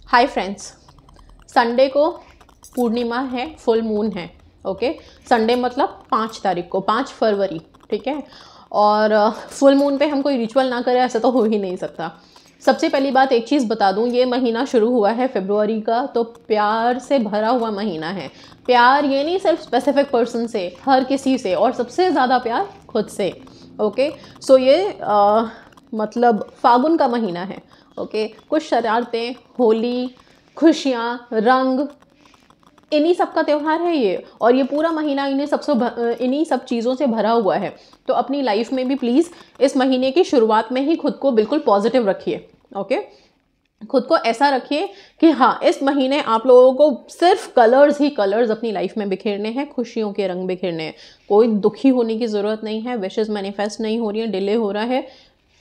Hi friends, Sunday को पूर्णिमा है, full moon है। ओके, संडे मतलब 5 तारीख को, 5 फरवरी, ठीक है। और फुल मून पे हम कोई रिचुअल ना करें ऐसा तो हो ही नहीं सकता। सबसे पहली बात एक चीज़ बता दूं, ये महीना शुरू हुआ है फरवरी का, तो प्यार से भरा हुआ महीना है। प्यार ये नहीं सिर्फ स्पेसिफिक पर्सन से, हर किसी से, और सबसे ज़्यादा प्यार खुद से। ओके, सो ये मतलब फागुन का महीना है। ओके, कुछ शरारतें, होली, खुशियाँ, रंग, इन्हीं सब का त्यौहार है ये। और ये पूरा महीना इन्हीं सब चीज़ों से भरा हुआ है। तो अपनी लाइफ में भी प्लीज़ इस महीने की शुरुआत में ही खुद को बिल्कुल पॉजिटिव रखिए। ओके, खुद को ऐसा रखिए कि हाँ, इस महीने आप लोगों को सिर्फ कलर्स ही कलर्स अपनी लाइफ में बिखेरने हैं, खुशियों के रंग बिखेरने हैं। कोई दुखी होने की ज़रूरत नहीं है, विशेज़ मैनिफेस्ट नहीं हो रही हैं, डिले हो रहा है,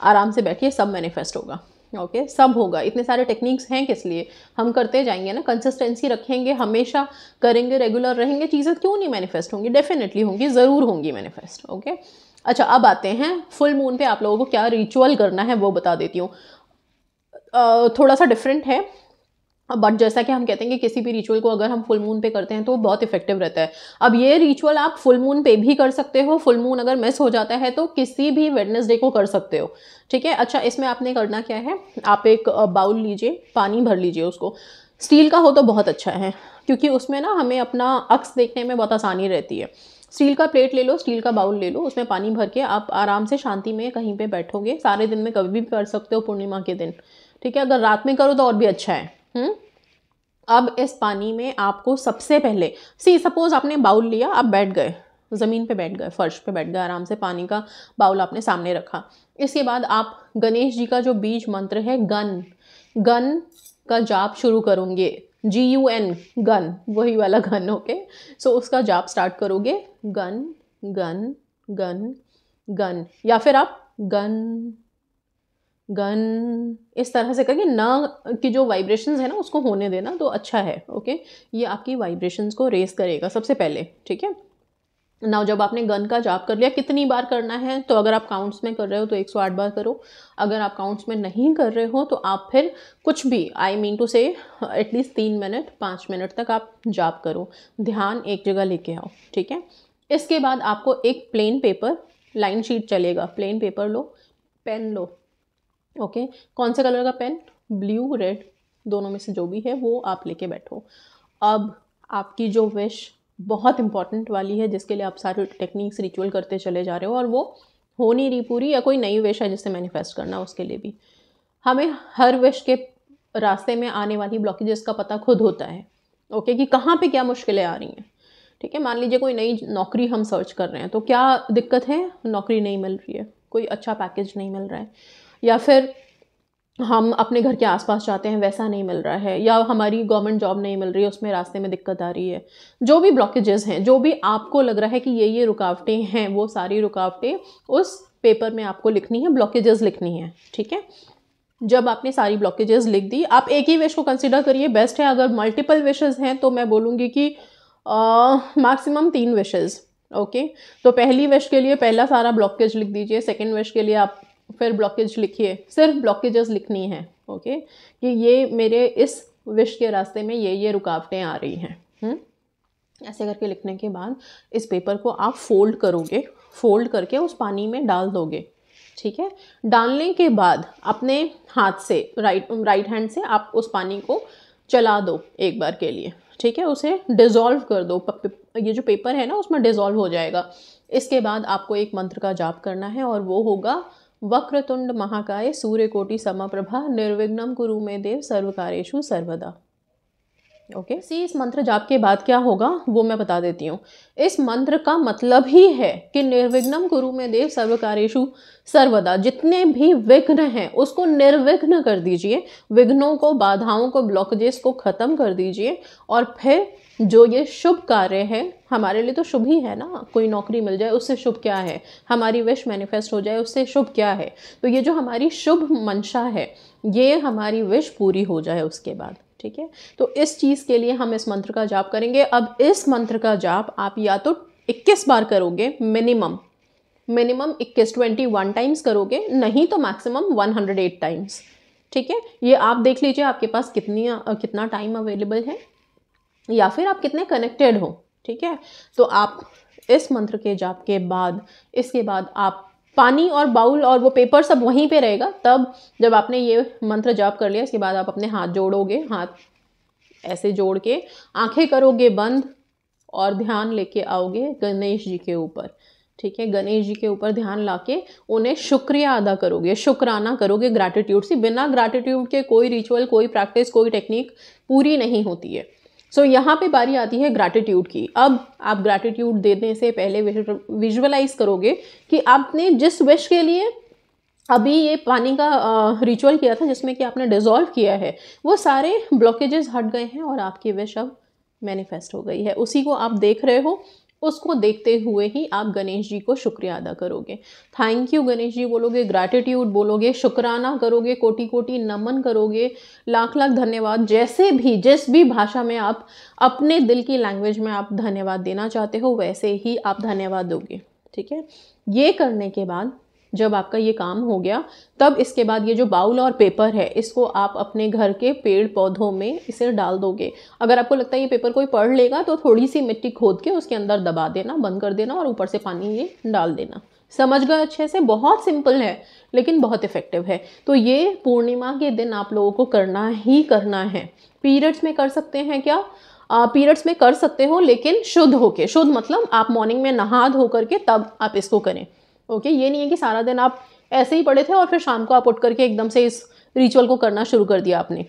आराम से बैठिए, सब मैनिफेस्ट होगा। ओके, सब होगा। इतने सारे टेक्निक्स हैं किस लिए, हम करते जाएंगे ना, कंसिस्टेंसी रखेंगे, हमेशा करेंगे, रेगुलर रहेंगे, चीज़ें क्यों नहीं मैनिफेस्ट होंगी, डेफिनेटली होंगी, ज़रूर होंगी मैनिफेस्ट। ओके, अच्छा, अब आते हैं फुल मून पे आप लोगों को क्या रिचुअल करना है वो बता देती हूँ। थोड़ा सा डिफरेंट है, बट जैसा कि हम कहते हैं कि किसी भी रिचुअल को अगर हम फुल मून पे करते हैं तो बहुत इफेक्टिव रहता है। अब ये रिचुअल आप फुल मून पे भी कर सकते हो, फुल मून अगर मिस हो जाता है तो किसी भी वेडनेसडे को कर सकते हो, ठीक है। अच्छा, इसमें आपने करना क्या है, आप एक बाउल लीजिए, पानी भर लीजिए उसको। स्टील का हो तो बहुत अच्छा है, क्योंकि उसमें ना हमें अपना अक्स देखने में बहुत आसानी रहती है। स्टील का प्लेट ले लो, स्टील का बाउल ले लो, उसमें पानी भर के आप आराम से शांति में कहीं पे बैठोगे। सारे दिन में कभी भी कर सकते हो, पूर्णिमा के दिन, ठीक है। अगर रात में करो तो और भी अच्छा है। अब इस पानी में आपको सबसे पहले, सपोज आपने बाउल लिया, आप बैठ गए, ज़मीन पे बैठ गए, फर्श पे बैठ गए, आराम से पानी का बाउल आपने सामने रखा। इसके बाद आप गणेश जी का जो बीज मंत्र है गन का जाप शुरू करोगे। GUN, गन, वही वाला गन। ओके, सो उसका जाप स्टार्ट करोगे, गन गन गन गन, या फिर आप गन गन इस तरह से करके न की जो वाइब्रेशंस है ना उसको होने देना, तो अच्छा है। ओके, ये आपकी वाइब्रेशंस को रेस करेगा सबसे पहले, ठीक है ना। जब आपने गन का जाप कर लिया, कितनी बार करना है, तो अगर आप काउंट्स में कर रहे हो तो 108 बार करो। अगर आप काउंट्स में नहीं कर रहे हो तो आप फिर कुछ भी, आई मीन टू से एटलीस्ट 3 मिनट 5 मिनट तक आप जाप करो, ध्यान एक जगह लेके आओ, ठीक है। इसके बाद आपको एक प्लेन पेपर, लाइन शीट चलेगा, प्लेन पेपर लो, पेन लो। ओके, कौन से कलर का पेन, ब्लू, रेड, दोनों में से जो भी है वो आप लेके बैठो। अब आपकी जो विश बहुत इंपॉर्टेंट वाली है, जिसके लिए आप सारे टेक्निक्स रिचुअल करते चले जा रहे हो और वो हो नहीं रही पूरी, या कोई नई विश है जिससे मैनिफेस्ट करना, उसके लिए भी हमें हर विश के रास्ते में आने वाली ब्लॉकेजेस का पता खुद होता है। ओके, कि कहाँ पे क्या मुश्किलें आ रही हैं, ठीक है। मान लीजिए कोई नई नौकरी हम सर्च कर रहे हैं, तो क्या दिक्कत है, नौकरी नहीं मिल रही है, कोई अच्छा पैकेज नहीं मिल रहा है, या फिर हम अपने घर के आसपास चाहते हैं वैसा नहीं मिल रहा है, या हमारी गवर्नमेंट जॉब नहीं मिल रही है, उसमें रास्ते में दिक्कत आ रही है। जो भी ब्लॉकेजेस हैं, जो भी आपको लग रहा है कि ये रुकावटें हैं, वो सारी रुकावटें उस पेपर में आपको लिखनी है, ब्लॉकेजेस लिखनी है, ठीक है। जब आपने सारी ब्लॉकेजेस लिख दी, आप एक ही विश को कंसिडर करिए, बेस्ट है। अगर मल्टीपल विशेज़ हैं तो मैं बोलूँगी कि मैक्सिमम 3 विशेज़। ओके, तो पहली विश के लिए पहला सारा ब्लॉकेज लिख दीजिए, सेकेंड विश के लिए आप फिर ब्लॉकेज लिखिए, सिर्फ ब्लॉकेजेस लिखनी है। ओके, कि ये मेरे इस विश के रास्ते में ये रुकावटें आ रही हैं। ऐसे करके लिखने के बाद इस पेपर को आप फोल्ड करोगे, फोल्ड करके उस पानी में डाल दोगे, ठीक है। डालने के बाद अपने हाथ से, राइट हैंड से आप उस पानी को चला दो एक बार के लिए, ठीक है। उसे डिज़ोल्व कर दो, ये जो पेपर है ना उसमें डिज़ोल्व हो जाएगा। इसके बाद आपको एक मंत्र का जाप करना है, और वो होगा वक्रतुंड महाकाय सूर्यकोटि समप्रभा निर्विघ्नं कुरु मे देव सर्वकार्येषु सर्वदा। ओके, इस मंत्र जाप के बाद क्या होगा वो मैं बता देती हूँ। इस मंत्र का मतलब ही है कि निर्विघ्नं कुरु मे देव सर्वकार्येषु सर्वदा, जितने भी विघ्न हैं उसको निर्विघ्न कर दीजिए, विघ्नों को, बाधाओं को, ब्लॉकेजेस को ख़त्म कर दीजिए। और फिर जो ये शुभ कार्य है, हमारे लिए तो शुभ ही है ना, कोई नौकरी मिल जाए उससे शुभ क्या है, हमारी विश मैनिफेस्ट हो जाए उससे शुभ क्या है। तो ये जो हमारी शुभ मंशा है, ये हमारी विश पूरी हो जाए उसके बाद, ठीक है। तो इस चीज़ के लिए हम इस मंत्र का जाप करेंगे। अब इस मंत्र का जाप आप या तो 21 बार करोगे, मिनिमम 21 टाइम्स करोगे, नहीं तो मैक्सिमम 108 टाइम्स, ठीक है, ये आप देख लीजिए आपके पास कितना टाइम अवेलेबल है या फिर आप कितने कनेक्टेड हो। ठीक है, तो आप इस मंत्र के जाप के बाद, इसके बाद आप पानी और बाउल और वो पेपर सब वहीं पे रहेगा। तब जब आपने ये मंत्र जाप कर लिया, इसके बाद आप अपने हाथ जोड़ोगे, हाथ ऐसे जोड़ के आंखें करोगे बंद और ध्यान लेके आओगे गणेश जी के ऊपर। ठीक है, गणेश जी के ऊपर ध्यान लाके उन्हें शुक्रिया अदा करोगे, शुक्राना करोगे ग्रैटिट्यूड से। बिना ग्रैटिट्यूड के कोई रिचुअल, कोई प्रैक्टिस, कोई टेक्निक पूरी नहीं होती है। सो यहाँ पे बारी आती है ग्रैटिट्यूड की। अब आप ग्रैटिट्यूड देने से पहले विजुअलाइज करोगे कि आपने जिस विश के लिए अभी ये पानी का रिचुअल किया था, जिसमें कि आपने डिसॉल्व किया है, वो सारे ब्लॉकेजेस हट गए हैं और आपकी विश अब मैनिफेस्ट हो गई है। उसी को आप देख रहे हो, उसको देखते हुए ही आप गणेश जी को शुक्रिया अदा करोगे। थैंक यू गणेश जी बोलोगे, ग्रैटिट्यूड बोलोगे, शुक्राना करोगे, कोटि कोटि नमन करोगे, लाख लाख धन्यवाद, जैसे भी जिस भी भाषा में आप अपने दिल की लैंग्वेज में आप धन्यवाद देना चाहते हो वैसे ही आप धन्यवाद दोगे। ठीक है, ये करने के बाद जब आपका ये काम हो गया, तब इसके बाद ये जो बाउल और पेपर है, इसको आप अपने घर के पेड़ पौधों में इसे डाल दोगे। अगर आपको लगता है ये पेपर कोई पढ़ लेगा तो थोड़ी सी मिट्टी खोद के उसके अंदर दबा देना, बंद कर देना और ऊपर से पानी ये डाल देना। समझ गए अच्छे से? बहुत सिंपल है लेकिन बहुत इफेक्टिव है। तो ये पूर्णिमा के दिन आप लोगों को करना ही करना है। पीरियड्स में कर सकते हैं क्या? पीरियड्स में कर सकते हो, लेकिन शुद्ध होके। शुद्ध मतलब आप मॉर्निंग में नहा धो करके तब आप इसको करें। ओके, ये नहीं है कि सारा दिन आप ऐसे ही पड़े थे और फिर शाम को आप उठ करके एकदम से इस रिचुअल को करना शुरू कर दिया आपने।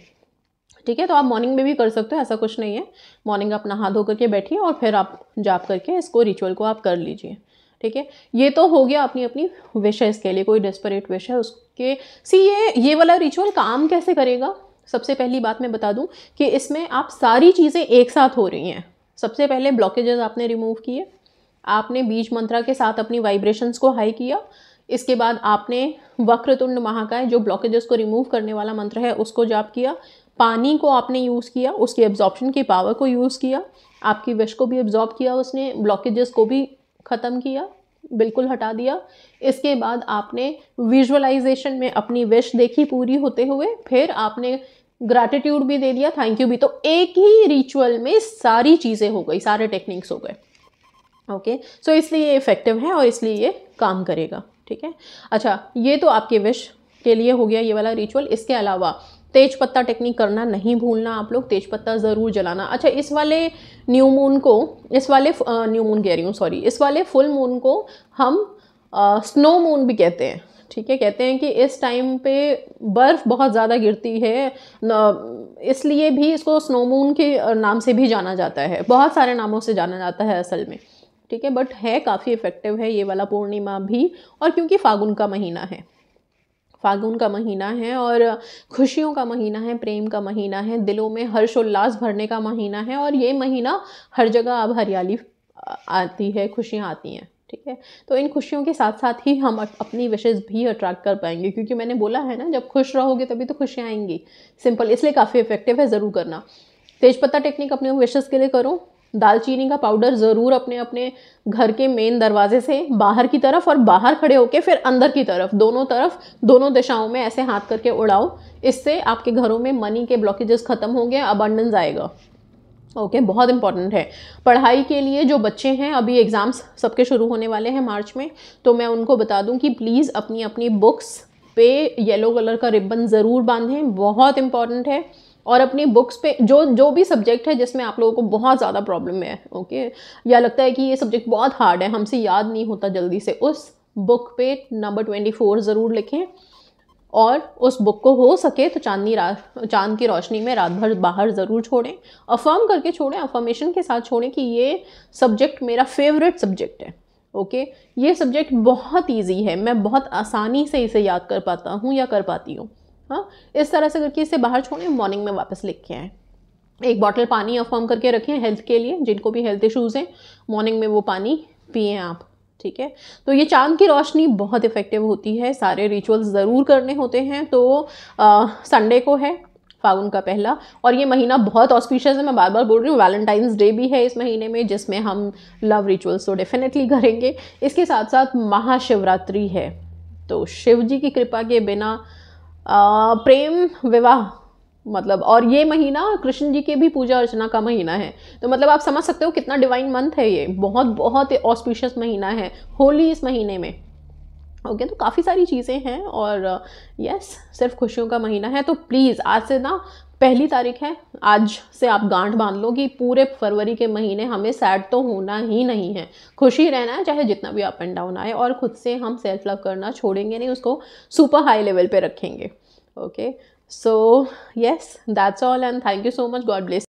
ठीक है, तो आप मॉर्निंग में भी कर सकते हो, ऐसा कुछ नहीं है। मॉर्निंग आप नहा धो करके बैठिए और फिर आप जाप करके इसको रिचुअल को आप कर लीजिए। ठीक है, ये तो हो गया अपनी अपनी विशेष के लिए। कोई डेस्परेट विश है उसके ये वाला रिचुअल काम कैसे करेगा? सबसे पहली बात मैं बता दूं कि इसमें आप सारी चीज़ें एक साथ हो रही हैं। सबसे पहले ब्लॉकेजेस आपने रिमूव किए, आपने बीज मंत्रा के साथ अपनी वाइब्रेशंस को हाई किया। इसके बाद आपने वक्रतुंड महाकाय जो ब्लॉकेजेस को रिमूव करने वाला मंत्र है उसको जाप किया। पानी को आपने यूज़ किया, उसकी एब्जॉर्प्शन की पावर को यूज़ किया, आपकी विश को भी एब्जॉर्ब किया उसने, ब्लॉकेजेस को भी ख़त्म किया, बिल्कुल हटा दिया। इसके बाद आपने विजुअलाइजेशन में अपनी विश देखी पूरी होते हुए, फिर आपने ग्रैटिट्यूड भी दे दिया, थैंक यू भी। तो एक ही रिचुअल में सारी चीज़ें हो गई, सारे टेक्निक्स हो गए। ओके, सो इसलिए ये इफेक्टिव है और इसलिए ये काम करेगा। ठीक है, अच्छा, ये तो आपके विश के लिए हो गया ये वाला रिचुअल। इसके अलावा तेज पत्ता टेक्निक करना नहीं भूलना आप लोग, तेज पत्ता ज़रूर जलाना। अच्छा, इस वाले न्यू मून को, इस वाले न्यू मून कह रही हूँ, सॉरी, इस वाले फुल मून को हम स्नो मून भी कहते हैं। ठीक है, कहते हैं कि इस टाइम पे बर्फ़ बहुत ज़्यादा गिरती है, इसलिए भी इसको स्नो मून के नाम से भी जाना जाता है। बहुत सारे नामों से जाना जाता है असल में। ठीक है, बट है काफ़ी इफेक्टिव है ये वाला पूर्णिमा भी। और क्योंकि फागुन का महीना है, फागुन का महीना है और खुशियों का महीना है, प्रेम का महीना है, दिलों में हर्षोल्लास भरने का महीना है। और ये महीना हर जगह अब हरियाली आती है, खुशियाँ आती हैं। ठीक है, तो इन खुशियों के साथ साथ ही हम अपनी विशेज़ भी अट्रैक्ट कर पाएंगे, क्योंकि मैंने बोला है ना, जब खुश रहोगे तभी तो खुशियाँ आएंगी। सिंपल, इसलिए काफ़ी इफेक्टिव है, ज़रूर करना। तेजपत्ता टेक्निक अपने विशेज़ के लिए करो। दालचीनी का पाउडर ज़रूर अपने अपने घर के मेन दरवाजे से बाहर की तरफ और बाहर खड़े होके फिर अंदर की तरफ, दोनों दिशाओं में ऐसे हाथ करके उड़ाओ। इससे आपके घरों में मनी के ब्लॉकेजेस ख़त्म होंगे, अबंडेंस आएगा। ओके, बहुत इंपॉर्टेंट है। पढ़ाई के लिए जो बच्चे हैं, अभी एग्ज़ाम्स सबके शुरू होने वाले हैं मार्च में, तो मैं उनको बता दूं कि प्लीज़ अपनी अपनी बुक्स पे येलो कलर का रिबन ज़रूर बांधें, बहुत इंपॉर्टेंट है। और अपनी बुक्स पे जो भी सब्जेक्ट है जिसमें आप लोगों को बहुत ज़्यादा प्रॉब्लम है, ओके, या लगता है कि ये सब्जेक्ट बहुत हार्ड है, हमसे याद नहीं होता जल्दी से, उस बुक पे नंबर 24 ज़रूर लिखें। और उस बुक को हो सके तो चांद की रोशनी में रात भर बाहर ज़रूर छोड़ें। अफर्म करके छोड़ें, अफर्मेशन के साथ छोड़ें कि ये सब्जेक्ट मेरा फेवरेट सब्जेक्ट है। ओके, ये सब्जेक्ट बहुत ईजी है, मैं बहुत आसानी से इसे याद कर पाता हूँ या कर पाती हूँ। हाँ, इस तरह से करके इसे बाहर छोड़ें, मॉर्निंग में वापस लिख के आएँ। एक बॉटल पानी अफर्म करके रखें हेल्थ के लिए, जिनको भी हेल्थ इश्यूज़ हैं मॉर्निंग में वो पानी पिए आप। ठीक है, तो ये चांद की रोशनी बहुत इफेक्टिव होती है। सारे रिचुअल्स ज़रूर करने होते हैं। तो संडे को है फागुन का पहला, और ये महीना बहुत ऑस्पिशियस है, मैं बार बार बोल रही हूँ। वैलेंटाइंस डे भी है इस महीने में, जिसमें हम लव रिचुअल्स तो डेफिनेटली करेंगे। इसके साथ साथ महाशिवरात्रि है, तो शिव जी की कृपा के बिना प्रेम विवाह मतलब, और ये महीना कृष्ण जी के भी पूजा अर्चना का महीना है, तो मतलब आप समझ सकते हो कितना डिवाइन मंथ है ये, बहुत बहुत ऑस्पिशियस महीना है, होली इस महीने में। ओके तो काफ़ी सारी चीज़ें हैं, और यस सिर्फ खुशियों का महीना है। तो प्लीज़ आज से ना 1 तारीख है, आज से आप गांठ बांध लो कि पूरे फरवरी के महीने हमें सैड तो होना ही नहीं है, खुशी रहना है, चाहे जितना भी अप एंड डाउन आए, और खुद से हम सेल्फ लव करना छोड़ेंगे नहीं, उसको सुपर हाई लेवल पे रखेंगे। Okay so yes that's all and thank you so much, God bless.